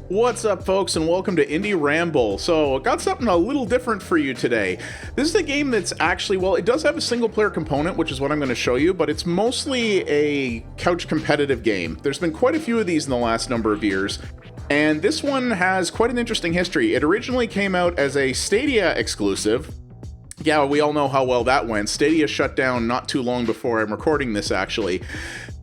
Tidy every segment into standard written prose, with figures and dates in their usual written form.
What's up, folks, and welcome to Indie Ramble. So, I got something a little different for you today. This is a game that's actually, well, it does have a single-player component, which is what I'm going to show you, but it's mostly a couch competitive game. There's been quite a few of these in the last number of years, and this one has quite an interesting history. It originally came out as a Stadia exclusive. Yeah, we all know how well that went. Stadia shut down not too long before I'm recording this, actually.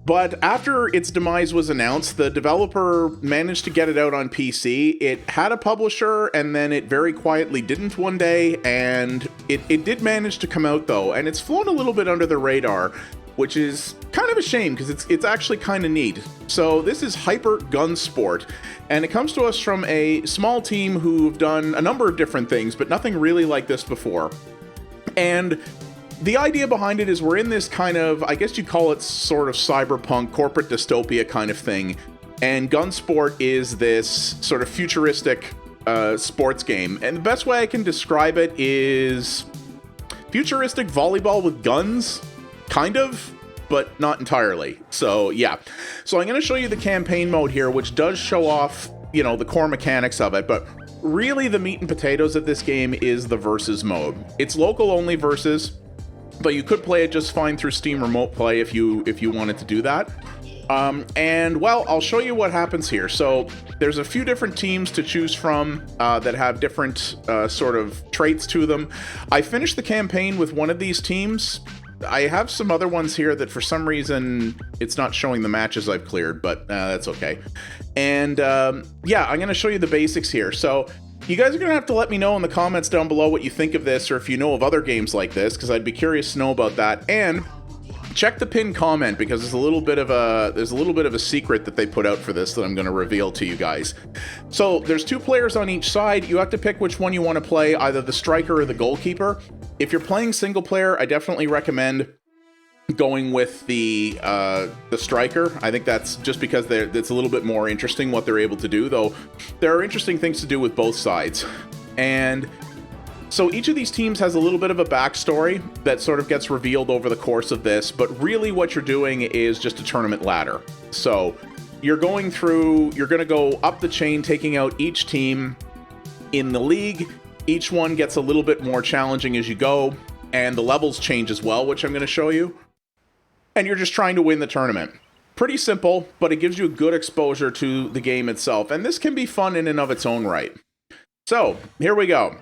But after its demise was announced, the developer managed to get it out on PC. It had a publisher, and then it very quietly didn't one day, and it did manage to come out, though, and it's flown a little bit under the radar, which is kind of a shame, because it's actually kind of neat. So this is Gunsport, and it comes to us from a small team who've done a number of different things, but nothing really like this before. And the idea behind it is we're in this kind of, I guess you'd call it sort of cyberpunk, corporate dystopia kind of thing. And Gunsport is this sort of futuristic sports game. And the best way I can describe it is futuristic volleyball with guns, kind of, but not entirely. So yeah. So I'm going to show you the campaign mode here, which does show off, you know, the core mechanics of it, but really the meat and potatoes of this game is the versus mode. It's local only versus, but you could play it just fine through Steam Remote Play if you wanted to do that. And, well, I'll show you what happens here. So there's a few different teams to choose from that have different sort of traits to them. I finished the campaign with one of these teams. I have some other ones here that for some reason it's not showing the matches I've cleared, but that's okay. And, yeah, I'm going to show you the basics here. So you guys are going to have to let me know in the comments down below what you think of this, or if you know of other games like this, because I'd be curious to know about that. And check the pinned comment, because there's a little bit of a secret that they put out for this that I'm going to reveal to you guys. So there's 2 players on each side. You have to pick which one you want to play, either the striker or the goalkeeper. If you're playing single player, I definitely recommend going with the striker. I think that's just because it's a little bit more interesting what they're able to do, though there are interesting things to do with both sides. And so each of these teams has a little bit of a backstory that sort of gets revealed over the course of this, but really what you're doing is just a tournament ladder. So you're going to go up the chain, taking out each team in the league. Each one gets a little bit more challenging as you go, and the levels change as well, which I'm going to show you. And you're just trying to win the tournament. Pretty simple, but it gives you a good exposure to the game itself, and this can be fun in and of its own right. So, here we go.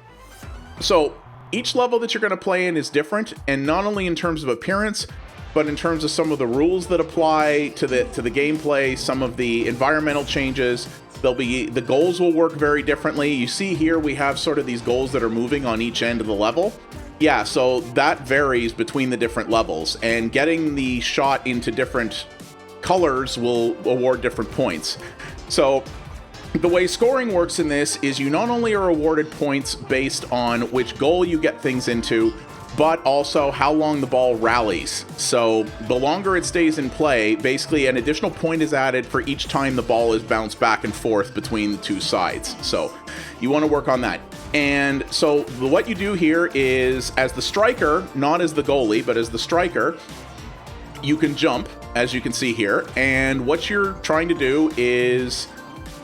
So, each level that you're going to play in is different, and not only in terms of appearance, but in terms of some of the rules that apply to the gameplay, some of the environmental changes. The goals will work very differently. You see here we have sort of these goals that are moving on each end of the level. Yeah, so that varies between the different levels, and getting the shot into different colors will award different points. So the way scoring works in this is you not only are awarded points based on which goal you get things into, but also how long the ball rallies. So the longer it stays in play, basically an additional point is added for each time the ball is bounced back and forth between the 2 sides. So you want to work on that. And so what you do here is, as the striker, not as the goalie, but as the striker, you can jump, as you can see here. And what you're trying to do is,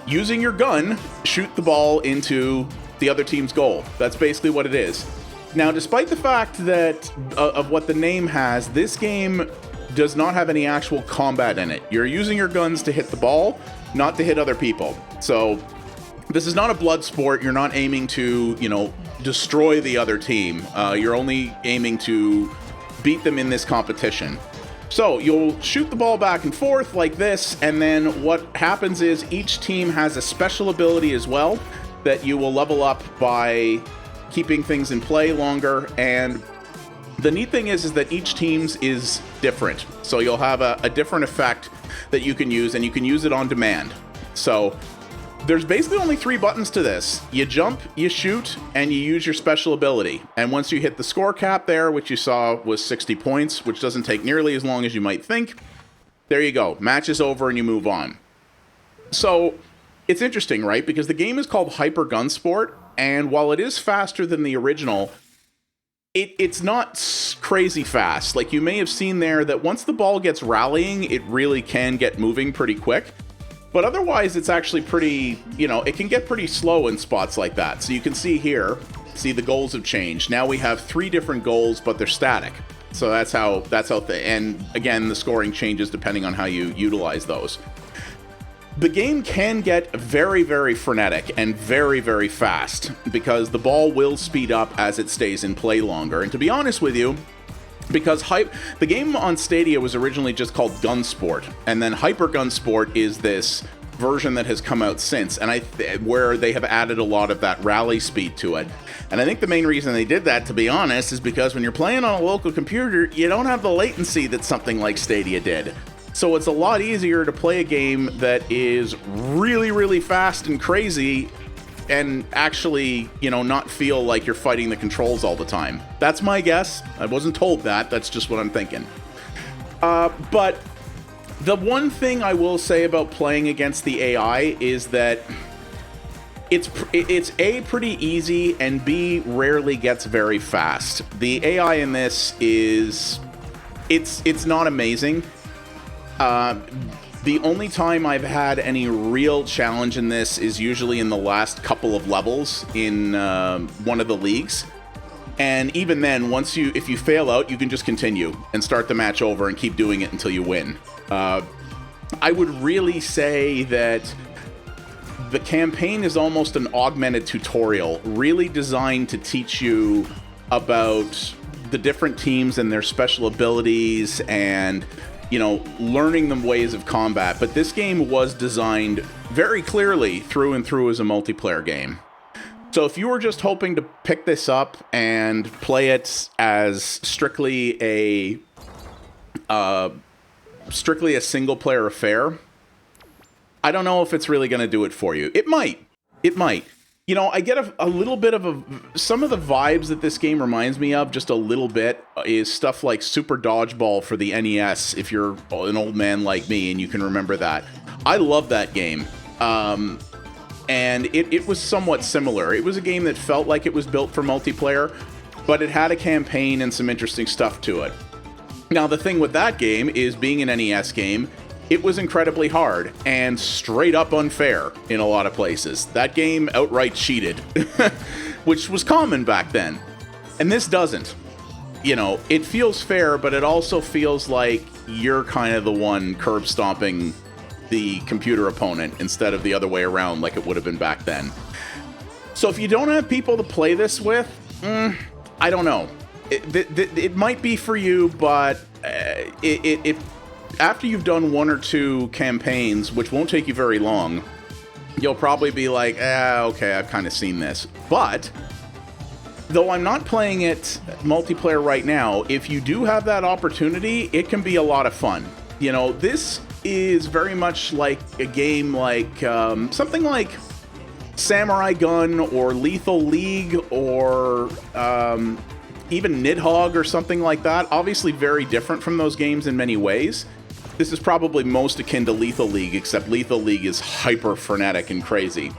using your gun, shoot the ball into the other team's goal. That's basically what it is. Now, despite the fact that of what the name has, this game does not have any actual combat in it. You're using your guns to hit the ball, not to hit other people. So this is not a blood sport. You're not aiming to, you know, destroy the other team. You're only aiming to beat them in this competition. So you'll shoot the ball back and forth like this, and then what happens is each team has a special ability as well that you will level up by keeping things in play longer. And the neat thing is that each team's is different. So you'll have a different effect that you can use, and you can use it on demand. So there's basically only 3 buttons to this. You jump, you shoot, and you use your special ability. And once you hit the score cap there, which you saw was 60 points, which doesn't take nearly as long as you might think, there you go. Match is over and you move on. So it's interesting, right? Because the game is called Gunsport, and while it is faster than the original, it's not crazy fast. Like, you may have seen there that once the ball gets rallying, it really can get moving pretty quick. But otherwise, it's actually pretty, you know, it can get pretty slow in spots like that. So you can see here, see the goals have changed. Now we have 3 different goals, but they're static. So and again, the scoring changes depending on how you utilize those. The game can get very, very frenetic and very, very fast because the ball will speed up as it stays in play longer. And to be honest with you, because the game on Stadia was originally just called Gunsport, and then Hyper Gunsport is this version that has come out since, and where they have added a lot of that rally speed to it. And I think the main reason they did that, to be honest, is because when you're playing on a local computer, you don't have the latency that something like Stadia did. So it's a lot easier to play a game that is really, really fast and crazy and actually, you know, not feel like you're fighting the controls all the time. That's my guess. I wasn't told that. That's just what I'm thinking. But the one thing I will say about playing against the AI is that it's A, pretty easy, and B, rarely gets very fast. The AI in this is... It's not amazing. The only time I've had any real challenge in this is usually in the last couple of levels in one of the leagues. And even then, if you fail out, you can just continue and start the match over and keep doing it until you win. I would really say that the campaign is almost an augmented tutorial, really designed to teach you about the different teams and their special abilities and, you know, learning the ways of combat. But this game was designed very clearly through and through as a multiplayer game. So if you were just hoping to pick this up and play it as strictly a single player affair, I don't know if it's really going to do it for you. It might. You know, I get a little bit of some of the vibes that this game reminds me of, just a little bit, is stuff like Super Dodgeball for the NES, if you're an old man like me and you can remember that. I love that game. And it was somewhat similar. It was a game that felt like it was built for multiplayer, but it had a campaign and some interesting stuff to it. Now, the thing with that game is, being an NES game, it was incredibly hard and straight up unfair in a lot of places. That game outright cheated, which was common back then. And this doesn't. You know, it feels fair, but it also feels like you're kind of the one curb stomping the computer opponent instead of the other way around like it would have been back then. So if you don't have people to play this with, I don't know. It might be for you, but after you've done 1 or 2 campaigns, which won't take you very long, you'll probably be like, okay, I've kind of seen this. But, though I'm not playing it multiplayer right now, if you do have that opportunity, it can be a lot of fun. You know, this is very much like a game like, something like Samurai Gun or Lethal League or even Nidhogg or something like that. Obviously very different from those games in many ways. This is probably most akin to Lethal League, except Lethal League is hyper frenetic and crazy.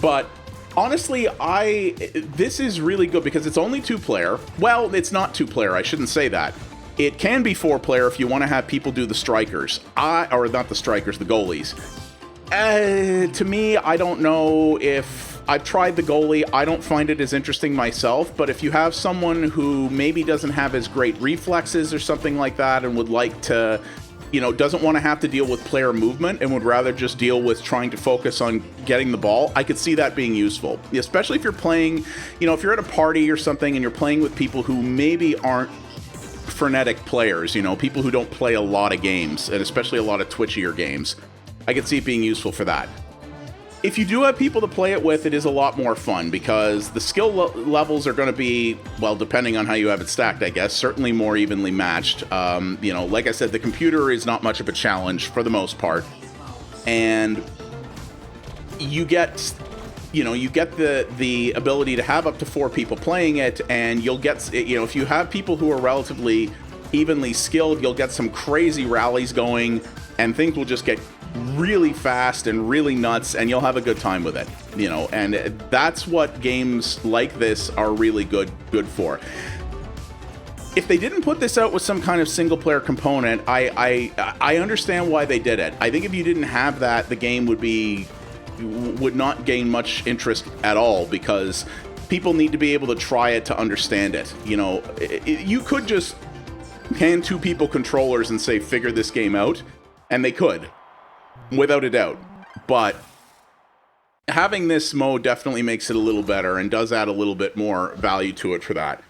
But honestly, this is really good because it's only 2-player. Well, it's not 2-player, I shouldn't say that. It can be 4-player if you want to have people do the strikers. Or not the strikers, the goalies. To me, I don't know if... I've tried the goalie. I don't find it as interesting myself, but if you have someone who maybe doesn't have as great reflexes or something like that and would like to, you know, doesn't want to have to deal with player movement and would rather just deal with trying to focus on getting the ball, I could see that being useful. Especially if you're playing, you know, if you're at a party or something and you're playing with people who maybe aren't frenetic players, you know, people who don't play a lot of games, and especially a lot of twitchier games. I could see it being useful for that. If you do have people to play it with, it is a lot more fun because the skill levels are going to be, well, depending on how you have it stacked, I guess, certainly more evenly matched. You know, like I said, the computer is not much of a challenge for the most part. And you get, you know, you get the ability to have up to 4 people playing it, and you'll get, you know, if you have people who are relatively evenly skilled, you'll get some crazy rallies going, and things will just get really fast and really nuts, and you'll have a good time with it, you know, and that's what games like this are really good for. if they didn't put this out with some kind of single player component, I understand why they did it. I think if you didn't have that, the game would not gain much interest at all, because people need to be able to try it to understand it. You know, you could just hand two people controllers and say, figure this game out, and they could, without a doubt. But having this mode definitely makes it a little better and does add a little bit more value to it for that.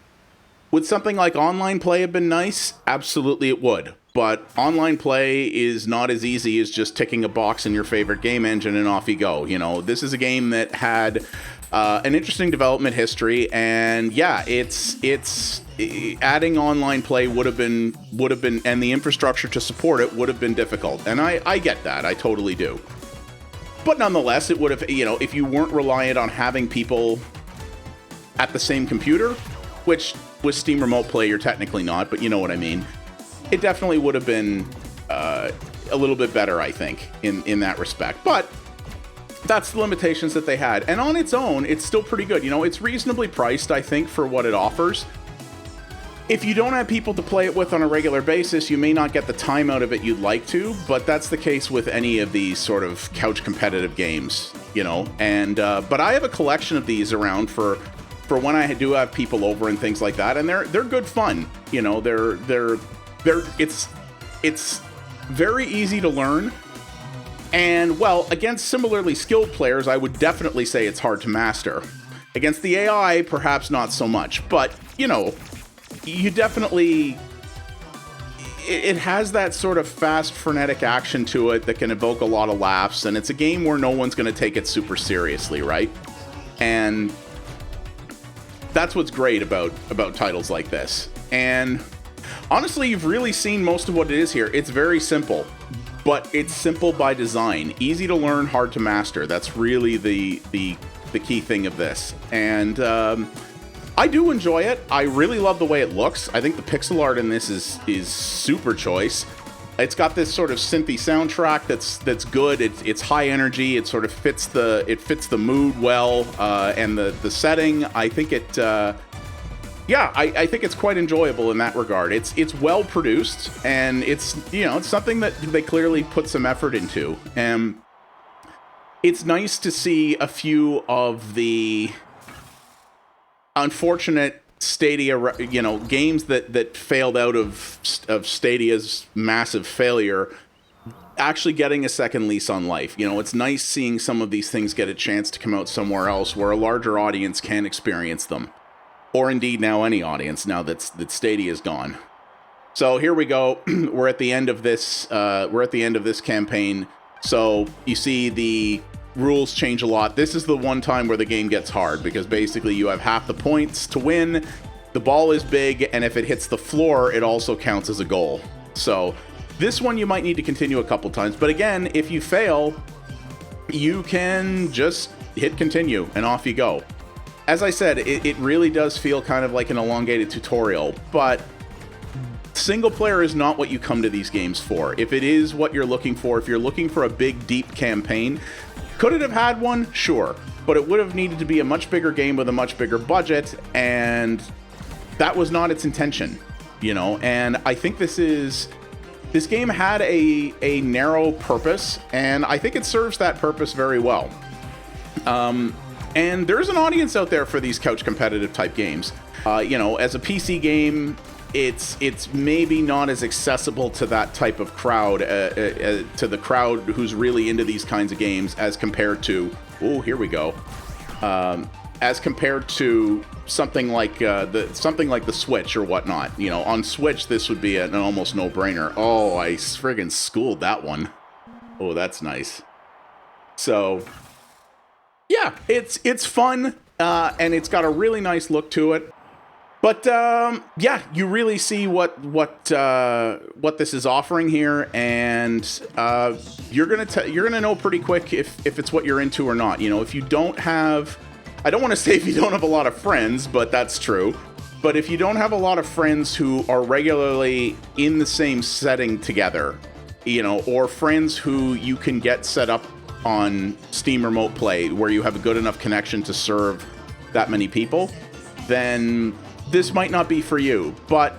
Would something like online play have been nice? Absolutely it would. But online play is not as easy as just ticking a box in your favorite game engine and off you go. You know, this is a game that had an interesting development history, and yeah, it's adding online play would have been, and the infrastructure to support it would have been difficult. And I get that. I totally do. But nonetheless, it would have, you know, if you weren't reliant on having people at the same computer, which with Steam Remote Play you're technically not, but you know what I mean. It definitely would have been a little bit better, I think, in that respect. But that's the limitations that they had. And on its own, it's still pretty good. You know, it's reasonably priced, I think, for what it offers. If you don't have people to play it with on a regular basis, you may not get the time out of it you'd like to, but that's the case with any of these sort of couch competitive games, you know. And but I have a collection of these around for when I do have people over and things like that, and they're good fun. You know, it's very easy to learn. And, well, against similarly skilled players, I would definitely say it's hard to master. Against the AI, perhaps not so much. But, you know, you definitely... It has that sort of fast, frenetic action to it that can evoke a lot of laughs. And it's a game where no one's going to take it super seriously, right? And that's what's great about titles like this. And honestly, you've really seen most of what it is here. It's very simple. But it's simple by design. Easy to learn, hard to master. That's really the key thing of this. And I do enjoy it. I really love the way it looks. I think the pixel art in this is super choice. It's got this sort of synthy soundtrack that's good. It's high energy. It sort of fits the mood well, and the setting. I think it. I think it's quite enjoyable in that regard. It's well produced, and it's something that they clearly put some effort into. And it's nice to see a few of the unfortunate Stadia, games that failed out of Stadia's massive failure, actually getting a second lease on life. You know, it's nice seeing some of these things get a chance to come out somewhere else where a larger audience can experience them. Or indeed now any audience, now that Stadia is gone. So here we go. We're at the end of this. We're at the end of this campaign. So you see the rules change a lot. This is the one time where the game gets hard, because basically you have half the points to win. The ball is big, and if it hits the floor, it also counts as a goal. So this one you might need to continue a couple times. But again, if you fail, you can just hit continue, and off you go. As I said, it really does feel kind of like an elongated tutorial, but single player is not what you come to these games for. If it is what you're looking for, if you're looking for a big, deep campaign, could it have had one? Sure. But it would have needed to be a much bigger game with a much bigger budget, and that was not its intention, you know? And I think this game had a narrow purpose, and I think it serves that purpose very well. And there's an audience out there for these couch competitive type games. As a PC game, it's maybe not as accessible to that type of crowd, to the crowd who's really into these kinds of games, as compared to, as compared to something like the Switch or whatnot. You know, on Switch, this would be an almost no-brainer. Oh, I friggin' schooled that one. Oh, that's nice. So yeah, it's fun, and it's got a really nice look to it. But you really see what this is offering here, and you're gonna know pretty quick if it's what you're into or not. You know, if you don't have, I don't want to say if you don't have a lot of friends, but that's true. But if you don't have a lot of friends who are regularly in the same setting together, you know, or friends who you can get set up on Steam Remote Play where you have a good enough connection to serve that many people, then this might not be for you. But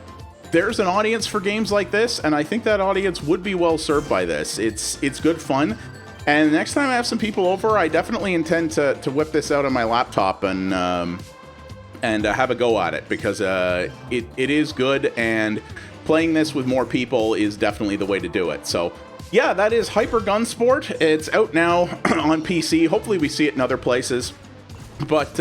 there's an audience for games like this, and I think that audience would be well served by this. It's good fun. And next time I have some people over, I definitely intend to whip this out on my laptop and have a go at it, because it is good, and playing this with more people is definitely the way to do it. So yeah, that is Hyper Gunsport. It's out now on PC. Hopefully we see it in other places. But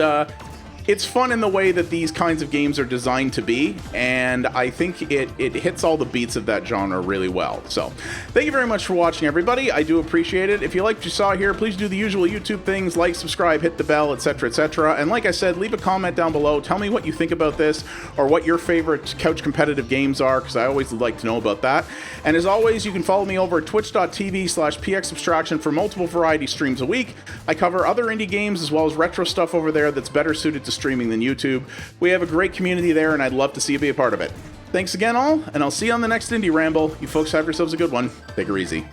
it's fun in the way that these kinds of games are designed to be, and I think it hits all the beats of that genre really well. So thank you very much for watching, everybody. I do appreciate it. If you liked what you saw here, please do the usual YouTube things, like, subscribe, hit the bell, etc., etc. And like I said, leave a comment down below. Tell me what you think about this, or what your favorite couch competitive games are, because I always like to know about that. And as always, you can follow me over at twitch.tv/pxabstraction for multiple variety streams a week. I cover other indie games as well as retro stuff over there that's better suited to streaming than YouTube. We have a great community there, and I'd love to see you be a part of it. Thanks again, all, and I'll see you on the next Indie Ramble. You folks have yourselves a good one. Take her easy.